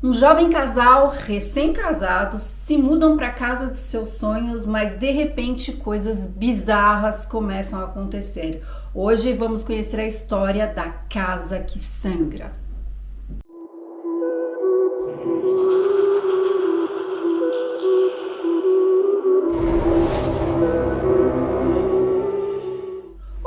Um jovem casal, recém-casados, se mudam para a casa dos seus sonhos, mas de repente coisas bizarras começam a acontecer. Hoje vamos conhecer a história da Casa que Sangra.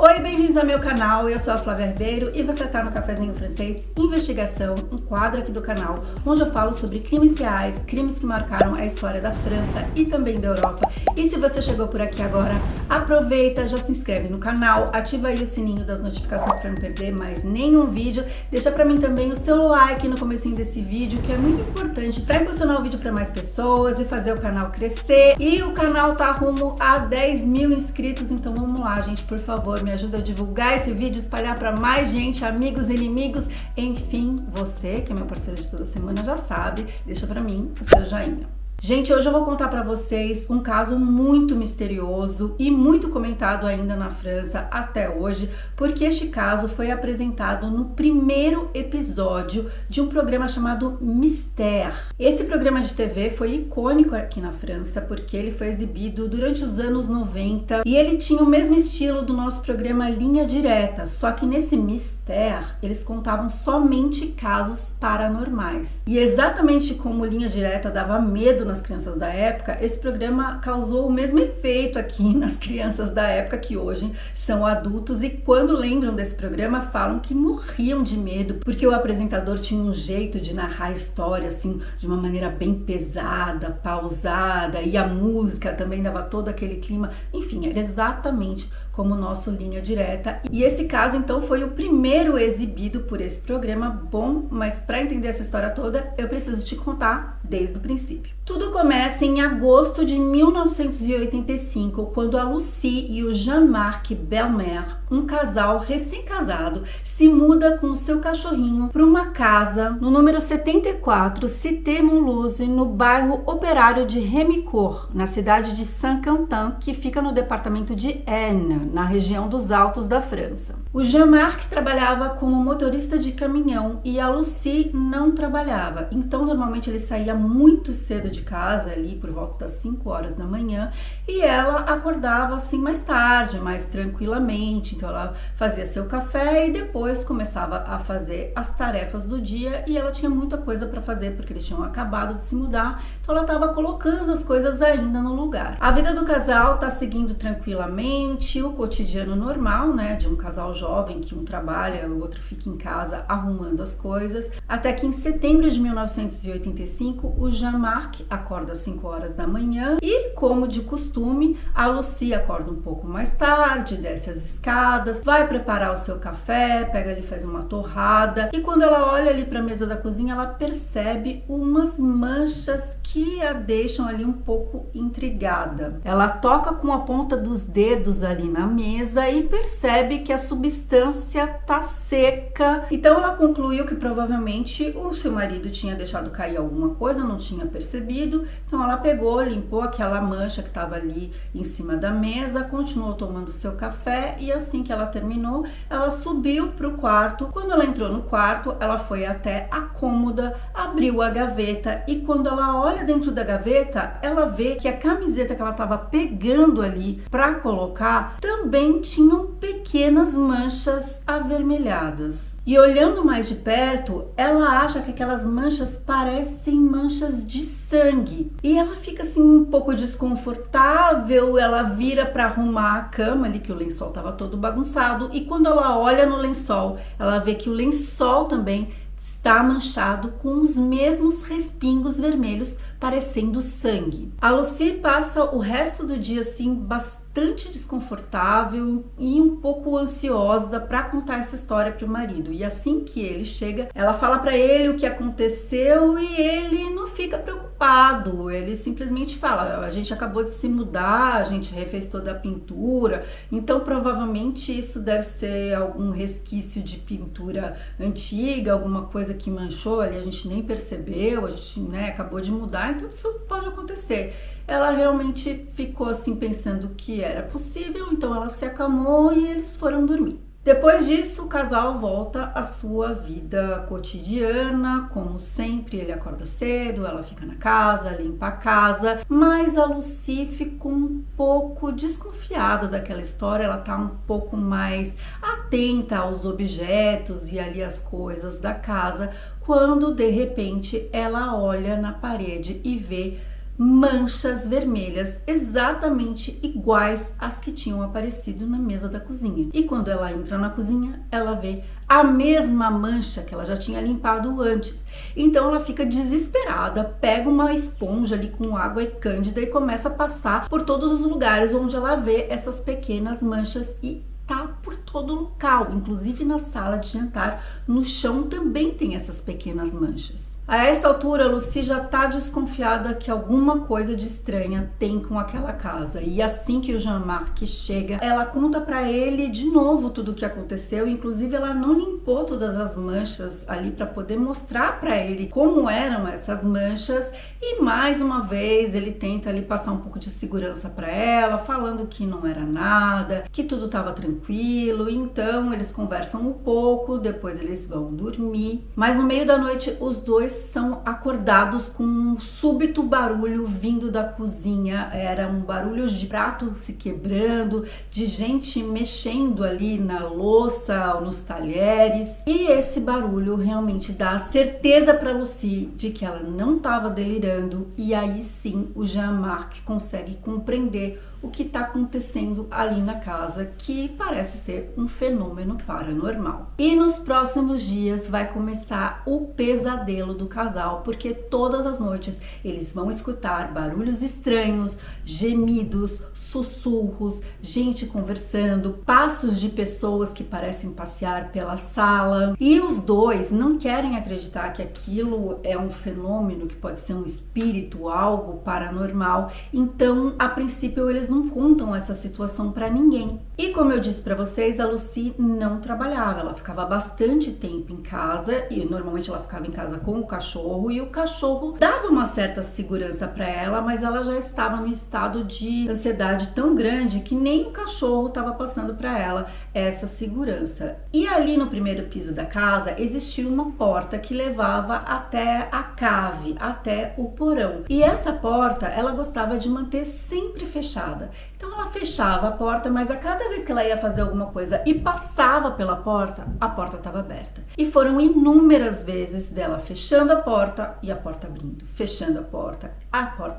Oi, bem-vindos ao meu canal, eu sou a Flávia Ribeiro e você está no Cafezinho Francês Investigação, um quadro aqui do canal onde eu falo sobre crimes reais, crimes que marcaram a história da França e também da Europa. E se você chegou por aqui agora, aproveita, já se inscreve no canal, ativa aí o sininho das notificações para não perder mais nenhum vídeo, deixa para mim também o seu like no comecinho desse vídeo, que é muito importante para impulsionar o vídeo para mais pessoas e fazer o canal crescer. E o canal tá rumo a 10 mil inscritos, então vamos lá, gente, por favor, me ajuda a divulgar esse vídeo, espalhar para mais gente, amigos, inimigos, enfim, você que é meu parceiro de toda semana já sabe, deixa para mim o seu joinha. Gente, hoje eu vou contar para vocês um caso muito misterioso e muito comentado ainda na França até hoje, porque este caso foi apresentado no primeiro episódio de um programa chamado Mystère. Esse programa de TV foi icônico aqui na França porque ele foi exibido durante os anos 90 e ele tinha o mesmo estilo do nosso programa Linha Direta, só que nesse Mystère eles contavam somente casos paranormais. E exatamente como Linha Direta dava medo nas crianças da época, esse programa causou o mesmo efeito aqui nas crianças da época, que hoje são adultos, e quando lembram desse programa falam que morriam de medo, porque o apresentador tinha um jeito de narrar a história assim, de uma maneira bem pesada, pausada, e a música também dava todo aquele clima, enfim, era exatamente como o nosso Linha Direta. E esse caso então foi o primeiro exibido por esse programa. Bom, mas para entender essa história toda, eu preciso te contar desde o princípio. Tudo começa em agosto de 1985, quando a Lucie e o Jean-Marc Belmer, um casal recém-casado, se muda com o seu cachorrinho para uma casa no número 74 Cité Mulhouse, no bairro operário de Rémicourt, na cidade de Saint-Quentin, que fica no departamento de Aisne, na região dos Altos da França. O Jean-Marc trabalhava como motorista de caminhão e a Lucie não trabalhava, então normalmente ele saía muito cedo de casa, ali por volta das 5 horas da manhã, e ela acordava assim mais tarde, mais tranquilamente. Então ela fazia seu café e depois começava a fazer as tarefas do dia, e ela tinha muita coisa para fazer porque eles tinham acabado de se mudar, então ela estava colocando as coisas ainda no lugar. A vida do casal tá seguindo tranquilamente, o cotidiano normal, né, de um casal jovem que um trabalha, o outro fica em casa arrumando as coisas, até que em setembro de 1985 o Jean-Marc acorda às 5 horas da manhã e, como de costume, a Lucie acorda um pouco mais tarde, desce as escadas, vai preparar o seu café, pega ali, faz uma torrada, e quando ela olha ali para a mesa da cozinha, ela percebe umas manchas que a deixam ali um pouco intrigada. Ela toca com a ponta dos dedos ali na mesa e percebe que a substância tá seca. Então ela concluiu que provavelmente o seu marido tinha deixado cair alguma coisa, não tinha percebido. Então ela pegou, limpou aquela mancha que estava ali em cima da mesa, continuou tomando seu café, e assim que ela terminou, ela subiu para o quarto. Quando ela entrou no quarto, ela foi até a cômoda, abriu a gaveta, e quando ela olha dentro da gaveta, ela vê que a camiseta que ela estava pegando ali para colocar também tinham pequenas manchas avermelhadas. E olhando mais de perto, ela acha que aquelas manchas parecem manchas de sangue. E ela fica assim um pouco desconfortável, ela vira para arrumar a cama ali, que o lençol estava todo bagunçado, e quando ela olha no lençol, ela vê que o lençol também está manchado com os mesmos respingos vermelhos, parecendo sangue. A Lucie passa o resto do dia assim bastante desconfortável e um pouco ansiosa para contar essa história para o marido. E assim que ele chega, ela fala para ele o que aconteceu e ele não fica preocupado. Ele simplesmente fala: a gente acabou de se mudar, a gente refez toda a pintura, então provavelmente isso deve ser algum resquício de pintura antiga, alguma coisa que manchou ali, a gente nem percebeu, a gente, né, acabou de mudar, então isso pode acontecer. Ela realmente ficou assim pensando que era possível, então ela se acalmou e eles foram dormir. Depois disso, o casal volta à sua vida cotidiana, como sempre, ele acorda cedo, ela fica na casa, limpa a casa, mas a Lucy fica um pouco desconfiada daquela história, ela tá um pouco mais atenta aos objetos e ali as coisas da casa, quando de repente ela olha na parede e vê manchas vermelhas exatamente iguais às que tinham aparecido na mesa da cozinha. E quando ela entra na cozinha, ela vê a mesma mancha que ela já tinha limpado antes. Então ela fica desesperada, pega uma esponja ali com água e cândida e começa a passar por todos os lugares onde ela vê essas pequenas manchas e tá por todo o local, inclusive na sala de jantar, no chão também tem essas pequenas manchas. A essa altura, a Lucy já tá desconfiada que alguma coisa de estranha tem com aquela casa. E assim que o Jean-Marc chega, ela conta para ele de novo tudo o que aconteceu. Inclusive, ela não limpou todas as manchas ali para poder mostrar para ele como eram essas manchas. E mais uma vez, ele tenta ali passar um pouco de segurança para ela, falando que não era nada, que tudo estava tranquilo. Então, eles conversam um pouco, depois eles vão dormir. Mas no meio da noite, os dois são acordados com um súbito barulho vindo da cozinha. Era um barulho de prato se quebrando, de gente mexendo ali na louça, nos talheres. E esse barulho realmente dá certeza para Lucy de que ela não estava delirando. E aí sim o Jean-Marc consegue compreender o que está acontecendo ali na casa, que parece ser um fenômeno paranormal. E nos próximos dias vai começar o pesadelo do casal, porque todas as noites eles vão escutar barulhos estranhos, gemidos, sussurros, gente conversando, passos de pessoas que parecem passear pela sala. E os dois não querem acreditar que aquilo é um fenômeno, que pode ser um espírito, algo paranormal. Então, a princípio, eles não contam essa situação para ninguém. E como eu disse para vocês, a Lucy não trabalhava, ela ficava bastante tempo em casa e normalmente ela ficava em casa com o cachorro e o cachorro dava uma certa segurança para ela, mas ela já estava num estado de ansiedade tão grande que nem o cachorro estava passando para ela essa segurança. E ali no primeiro piso da casa existia uma porta que levava até a cave, até o porão. E essa porta ela gostava de manter sempre fechada. Então ela fechava a porta, mas a cada vez que ela ia fazer alguma coisa e passava pela porta, a porta estava aberta. E foram inúmeras vezes dela fechando a porta e a porta abrindo, fechando a porta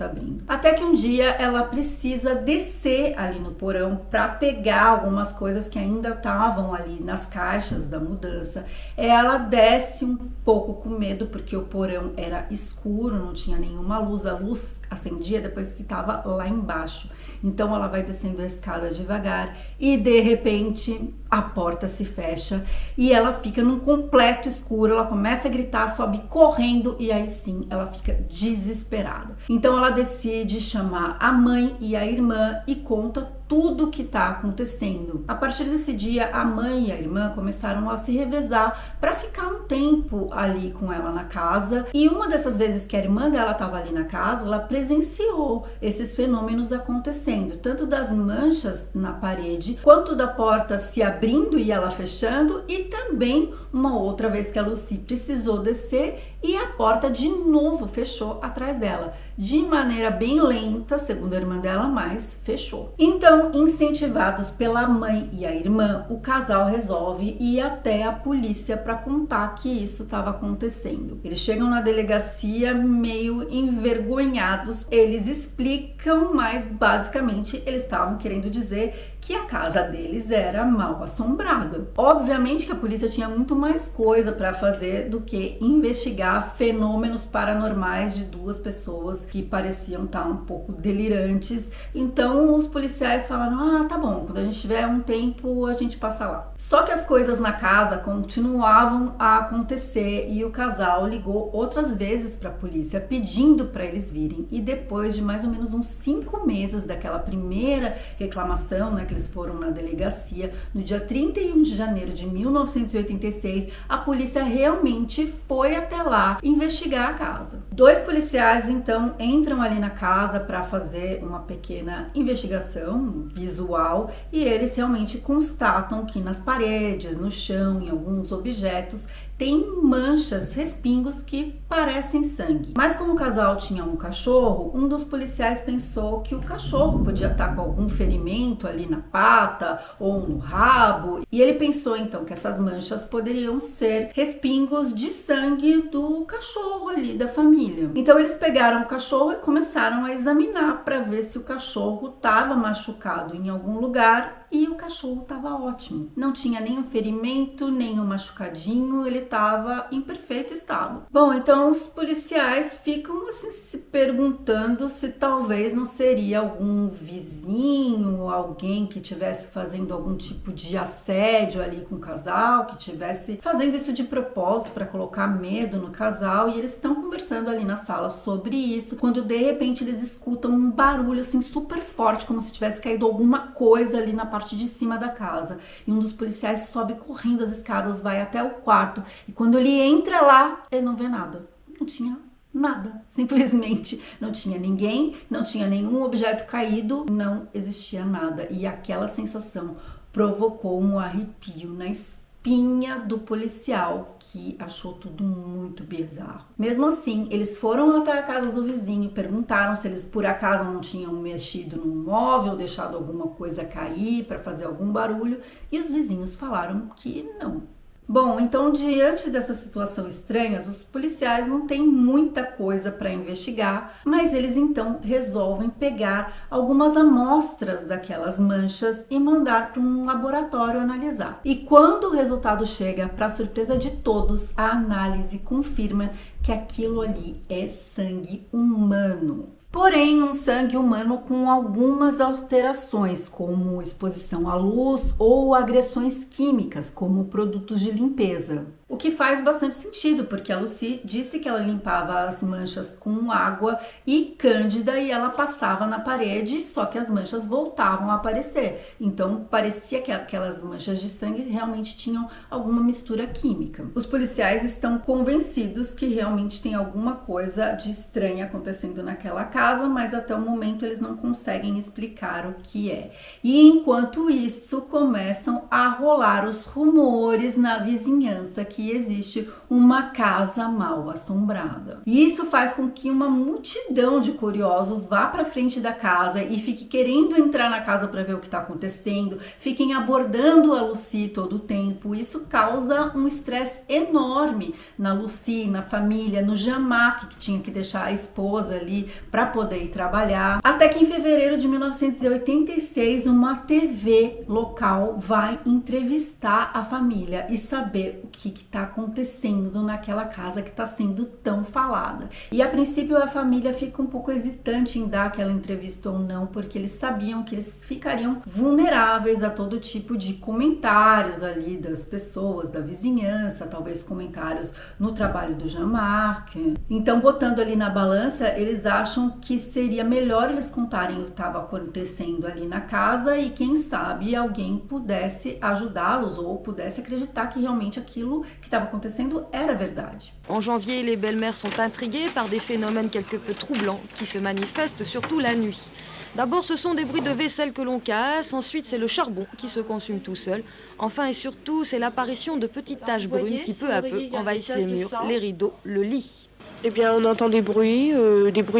abrindo. Até que um dia ela precisa descer ali no porão para pegar algumas coisas que ainda estavam ali nas caixas da mudança. Ela desce um pouco com medo porque o porão era escuro, não tinha nenhuma luz, a luz acendia depois que estava lá embaixo. Então ela vai descendo a escada devagar e de repente a porta se fecha e ela fica num completo escuro, ela começa a gritar, sobe correndo e aí sim ela fica desesperada. Então ela decide chamar a mãe e a irmã e conta tudo o que está acontecendo. A partir desse dia, a mãe e a irmã começaram a se revezar para ficar um tempo ali com ela na casa. E uma dessas vezes que a irmã dela estava ali na casa, ela presenciou esses fenômenos acontecendo, tanto das manchas na parede, quanto da porta se abrindo e ela fechando, e também uma outra vez que a Lucy precisou descer e a porta de novo fechou atrás dela, de maneira bem lenta, segundo a irmã dela, mas fechou. Então, incentivados pela mãe e a irmã, o casal resolve ir até a polícia para contar que isso estava acontecendo. Eles chegam na delegacia meio envergonhados, eles explicam, mas basicamente eles estavam querendo dizer que a casa deles era mal assombrada. Obviamente que a polícia tinha muito mais coisa para fazer do que investigar fenômenos paranormais de duas pessoas que pareciam estar um pouco delirantes. Então os policiais falaram: tá bom, quando a gente tiver um tempo a gente passa lá. Só que as coisas na casa continuavam a acontecer e o casal ligou outras vezes para a polícia pedindo para eles virem. E depois de mais ou menos uns 5 meses daquela primeira reclamação, né, que eles foram na delegacia, no dia 31 de janeiro de 1986, a polícia realmente foi até lá investigar a casa. 2 policiais então entram ali na casa para fazer uma pequena investigação visual e eles realmente constatam que nas paredes, no chão, em alguns objetos tem manchas, respingos que parecem sangue. Mas como o casal tinha um cachorro, um dos policiais pensou que o cachorro podia estar com algum ferimento ali na pata ou no rabo, e ele pensou então que essas manchas poderiam ser respingos de sangue do cachorro ali da família. Então eles pegaram o cachorro e começaram a examinar para ver se o cachorro estava machucado em algum lugar, e o cachorro estava ótimo. Não tinha nenhum ferimento, nenhum machucadinho, ele estava em perfeito estado. Bom, então os policiais ficam assim se perguntando se talvez não seria algum vizinho, alguém que estivesse fazendo algum tipo de assédio ali com o casal, que estivesse fazendo isso de propósito para colocar medo no casal, e eles estão conversando ali na sala sobre isso, quando de repente eles escutam um barulho assim super forte, como se tivesse caído alguma coisa ali na parte de cima da casa, e um dos policiais sobe correndo as escadas, vai até o quarto, e quando ele entra lá, ele não vê nada, não tinha nada, simplesmente não tinha ninguém, não tinha nenhum objeto caído, não existia nada, e aquela sensação provocou um arrepio na espinha do policial, que achou tudo muito bizarro. Mesmo assim, eles foram até a casa do vizinho, perguntaram se eles por acaso não tinham mexido no móvel, deixado alguma coisa cair para fazer algum barulho, e os vizinhos falaram que não. Bom, então diante dessa situação estranha, os policiais não têm muita coisa para investigar, mas eles então resolvem pegar algumas amostras daquelas manchas e mandar para um laboratório analisar. E quando o resultado chega, para surpresa de todos, a análise confirma que aquilo ali é sangue humano. Porém, um sangue humano com algumas alterações, como exposição à luz ou agressões químicas, como produtos de limpeza. O que faz bastante sentido, porque a Lucy disse que ela limpava as manchas com água e cândida e ela passava na parede, só que as manchas voltavam a aparecer. Então parecia que aquelas manchas de sangue realmente tinham alguma mistura química. Os policiais estão convencidos que realmente tem alguma coisa de estranha acontecendo naquela casa, mas até o momento eles não conseguem explicar o que é. E enquanto isso, começam a rolar os rumores na vizinhança que existe uma casa mal assombrada. E isso faz com que uma multidão de curiosos vá para frente da casa e fique querendo entrar na casa para ver o que está acontecendo, fiquem abordando a Lucy todo o tempo. Isso causa um estresse enorme na Lucy, na família, no Jean-Marc, que tinha que deixar a esposa ali para poder ir trabalhar. Até que em fevereiro de 1986, uma TV local vai entrevistar a família e saber o que está acontecendo naquela casa que está sendo tão falada. E a princípio a família fica um pouco hesitante em dar aquela entrevista ou não, porque eles sabiam que eles ficariam vulneráveis a todo tipo de comentários ali das pessoas, da vizinhança, talvez comentários no trabalho do Jean-Marc. Então, botando ali na balança, eles acham que seria melhor eles contarem o que estava acontecendo ali na casa e quem sabe alguém pudesse ajudá-los ou pudesse acreditar que realmente aquilo que estava acontecendo era verdade. En janvier, les belles-mères sont intriguées par des phénomènes quelque peu troublants qui se manifestent surtout la nuit. D'abord, ce sont des bruits de vaisselle que l'on casse, ensuite c'est le charbon qui se consume tout seul. Enfin et surtout, c'est l'apparition de petites taches brunes qui peu à peu envahissent les murs, les rideaux, le lit. Eh bien, on entend des bruits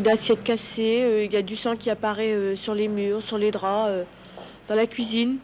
d'assiettes cassées, il y a du sang qui apparaît sur les murs, sur les draps, dans la cuisine.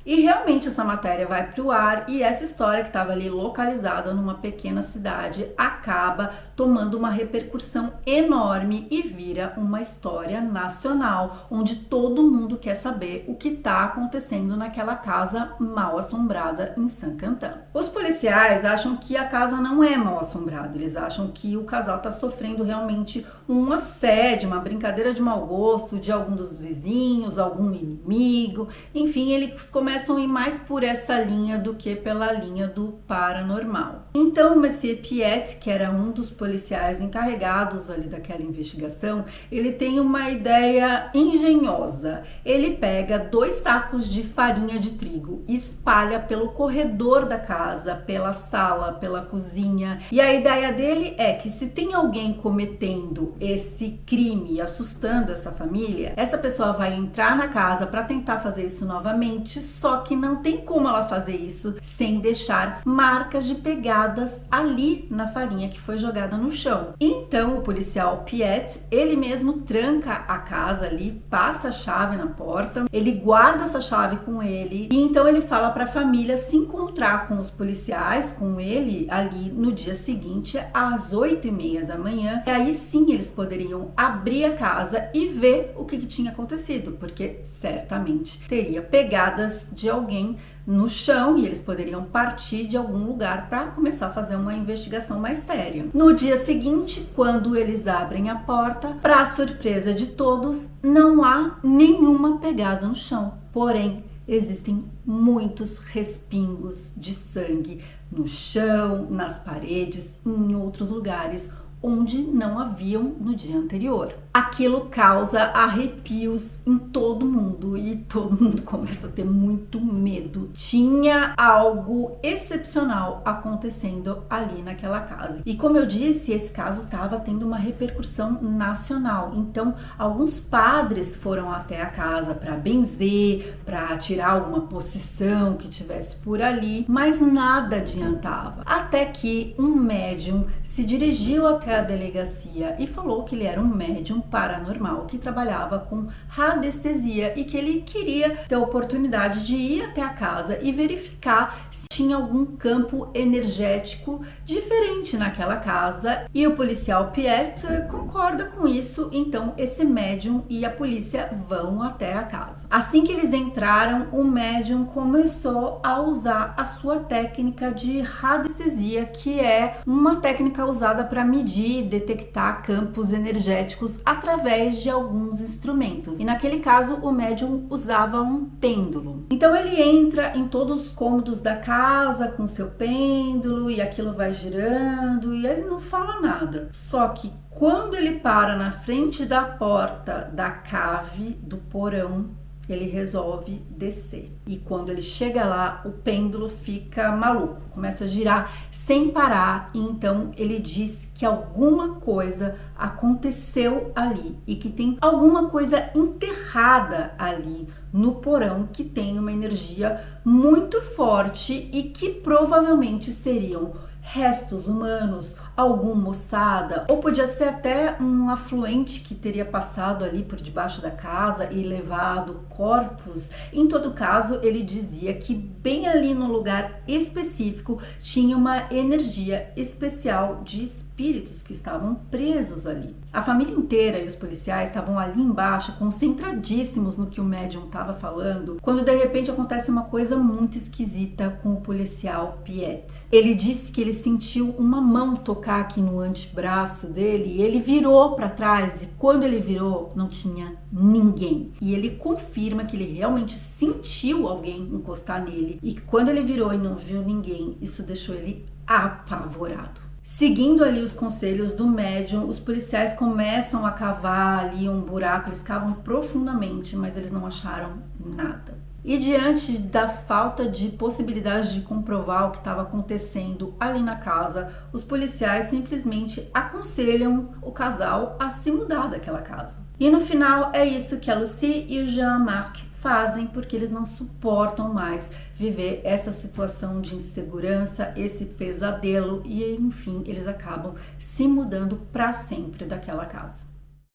E realmente essa matéria vai para o ar e essa história que estava ali localizada numa pequena cidade acaba tomando uma repercussão enorme e vira uma história nacional, onde todo mundo quer saber o que está acontecendo naquela casa mal assombrada em Saint-Quentin. Os policiais acham que a casa não é mal assombrada, eles acham que o casal está sofrendo realmente um assédio, uma brincadeira de mau gosto de algum dos vizinhos, algum inimigo, enfim, eles começam começam a ir mais por essa linha do que pela linha do paranormal. Então, o Monsieur Piet, que era um dos policiais encarregados ali daquela investigação, ele tem uma ideia engenhosa. Ele pega 2 sacos de farinha de trigo e espalha pelo corredor da casa, pela sala, pela cozinha. E a ideia dele é que se tem alguém cometendo esse crime, assustando essa família, essa pessoa vai entrar na casa para tentar fazer isso novamente, só que não tem como ela fazer isso sem deixar marcas de pegadas ali na farinha que foi jogada no chão. Então o policial Piet, ele mesmo tranca a casa ali, passa a chave na porta, ele guarda essa chave com ele e então ele fala para a família se encontrar com os policiais, com ele ali no dia seguinte às 8h30 da manhã, e aí sim eles poderiam abrir a casa e ver o que tinha acontecido, porque certamente teria pegadas de alguém no chão e eles poderiam partir de algum lugar para começar a fazer uma investigação mais séria. No dia seguinte, quando eles abrem a porta, para surpresa de todos, não há nenhuma pegada no chão. Porém, existem muitos respingos de sangue no chão, nas paredes e em outros lugares onde não haviam no dia anterior. Aquilo causa arrepios em todo mundo e todo mundo começa a ter muito medo. Tinha algo excepcional acontecendo ali naquela casa. E como eu disse, esse caso estava tendo uma repercussão nacional. Então, alguns padres foram até a casa para benzer, para tirar alguma possessão que tivesse por ali, mas nada adiantava. Até que um médium se dirigiu até a delegacia e falou que ele era um médium paranormal que trabalhava com radiestesia e que ele queria ter a oportunidade de ir até a casa e verificar se tinha algum campo energético diferente naquela casa. E o policial Piet concorda com isso, então esse médium e a polícia vão até a casa. Assim que eles entraram, o médium começou a usar a sua técnica de radiestesia, que é uma técnica usada para medir e detectar campos energéticos através de alguns instrumentos. E naquele caso, o médium usava um pêndulo. Então ele entra em todos os cômodos da casa com seu pêndulo e aquilo vai girando e ele não fala nada. Só que quando ele para na frente da porta da cave do porão, ele resolve descer. E quando ele chega lá, o pêndulo fica maluco, começa a girar sem parar. E então ele diz que alguma coisa aconteceu ali e que tem alguma coisa enterrada ali no porão que tem uma energia muito forte e que provavelmente seriam restos humanos, alguma ossada, ou podia ser até um afluente que teria passado ali por debaixo da casa e levado corpos. Em todo caso, ele dizia que bem ali no lugar específico tinha uma energia especial de espíritos que estavam presos ali. A família inteira e os policiais estavam ali embaixo, concentradíssimos no que o médium estava falando, quando de repente acontece uma coisa muito esquisita com o policial Piet. Ele disse que ele sentiu uma mão tocar aqui no antebraço dele e ele virou para trás, e quando ele virou não tinha ninguém. E ele confirma que ele realmente sentiu alguém encostar nele e que quando ele virou e não viu ninguém, isso deixou ele apavorado. Seguindo ali os conselhos do médium, os policiais começam a cavar ali um buraco, eles cavam profundamente, mas eles não acharam nada. E diante da falta de possibilidade de comprovar o que estava acontecendo ali na casa, os policiais simplesmente aconselham o casal a se mudar daquela casa. E no final é isso que a Lucie e o Jean-Marc fazem, porque eles não suportam mais viver essa situação de insegurança, esse pesadelo, e enfim, eles acabam se mudando para sempre daquela casa.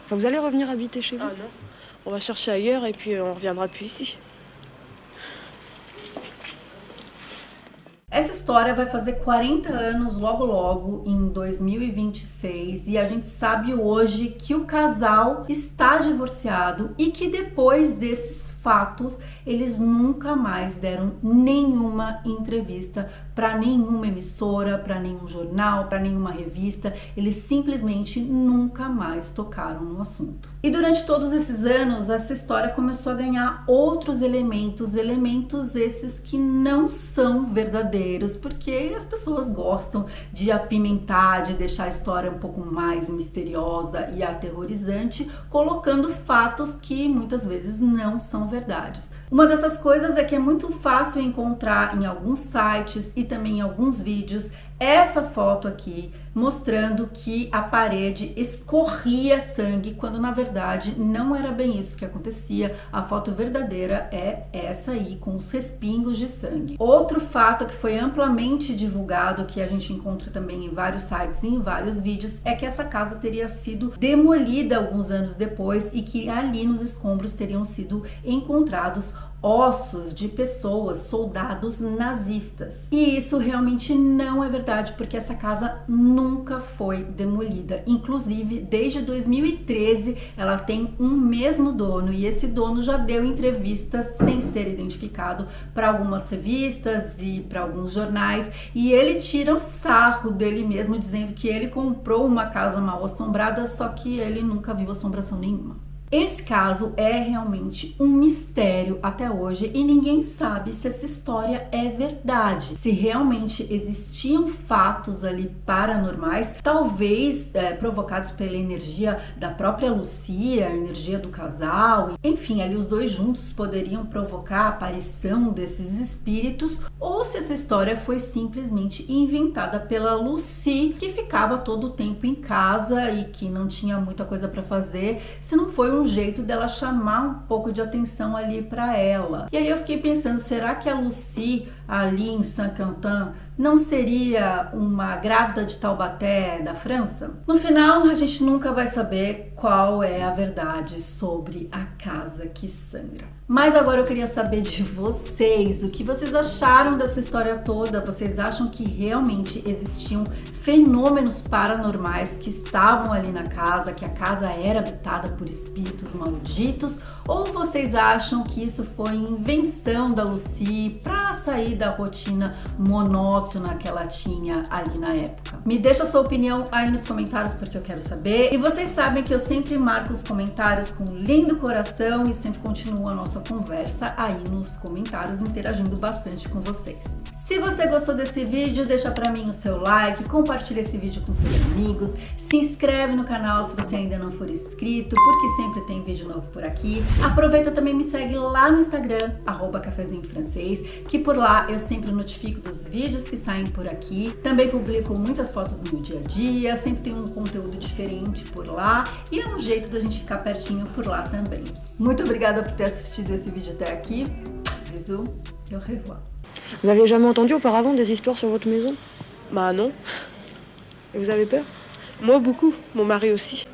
Vous allez revenir habiter chez vous? Ah non, on va chercher ailleurs et puis on reviendra plus ici. Essa história vai fazer 40 anos logo em 2026 e a gente sabe hoje que o casal está divorciado e que depois desses fatos, eles nunca mais deram nenhuma entrevista para nenhuma emissora, para nenhum jornal, para nenhuma revista. Eles simplesmente nunca mais tocaram no assunto. E durante todos esses anos, essa história começou a ganhar outros elementos esses que não são verdadeiros, porque as pessoas gostam de apimentar, de deixar a história um pouco mais misteriosa e aterrorizante, colocando fatos que muitas vezes não são verdades. Uma dessas coisas é que é muito fácil encontrar em alguns sites e também em alguns vídeos essa foto aqui, mostrando que a parede escorria sangue, quando na verdade não era bem isso que acontecia. A foto verdadeira é essa aí, com os respingos de sangue. Outro fato que foi amplamente divulgado, que a gente encontra também em vários sites e em vários vídeos, é que essa casa teria sido demolida alguns anos depois e que ali nos escombros teriam sido encontrados ossos de pessoas, soldados nazistas. E isso realmente não é verdade, porque essa casa nunca foi demolida. Inclusive, desde 2013, ela tem um mesmo dono, e esse dono já deu entrevistas sem ser identificado para algumas revistas e para alguns jornais, e ele tira o sarro dele mesmo, dizendo que ele comprou uma casa mal assombrada, só que ele nunca viu assombração nenhuma. Esse caso é realmente um mistério até hoje e ninguém sabe se essa história é verdade, se realmente existiam fatos ali paranormais, talvez provocados pela energia da própria Lucy, a energia do casal, enfim, ali os dois juntos poderiam provocar a aparição desses espíritos, ou se essa história foi simplesmente inventada pela Lucy, que ficava todo o tempo em casa e que não tinha muita coisa para fazer, se não foi um jeito dela chamar um pouco de atenção ali para ela. E aí eu fiquei pensando, será que a Lucy ali em Saint-Quentin não seria uma grávida de Taubaté da França? No final, a gente nunca vai saber qual é a verdade sobre a casa que sangra. Mas agora eu queria saber de vocês, o que vocês acharam dessa história toda? Vocês acham que realmente existiam fenômenos paranormais que estavam ali na casa, que a casa era habitada por espíritos malditos? Ou vocês acham que isso foi invenção da Lucy para sair da rotina monótona que ela tinha ali na época? Me deixa a sua opinião aí nos comentários, porque eu quero saber. E vocês sabem que eu sempre marco os comentários com um lindo coração e sempre continuo a nossa conversa aí nos comentários, interagindo bastante com vocês. Se você gostou desse vídeo, deixa pra mim o seu like, compartilha esse vídeo com seus amigos, se inscreve no canal se você ainda não for inscrito, porque sempre tem vídeo novo por aqui. Aproveita também, me segue lá no Instagram, @cafezinhofrancês, que por lá eu sempre notifico dos vídeos que saem por aqui. Também publico muitas fotos do meu dia a dia, sempre tem um conteúdo diferente por lá e é um jeito da gente ficar pertinho por lá também. Muito obrigada por ter assistido esse vídeo até aqui. Bisous et au revoir. Vous avez jamais entendu auparavant des histoires sur votre maison? Bah non. Et vous avez peur? Moi beaucoup, mon mari aussi.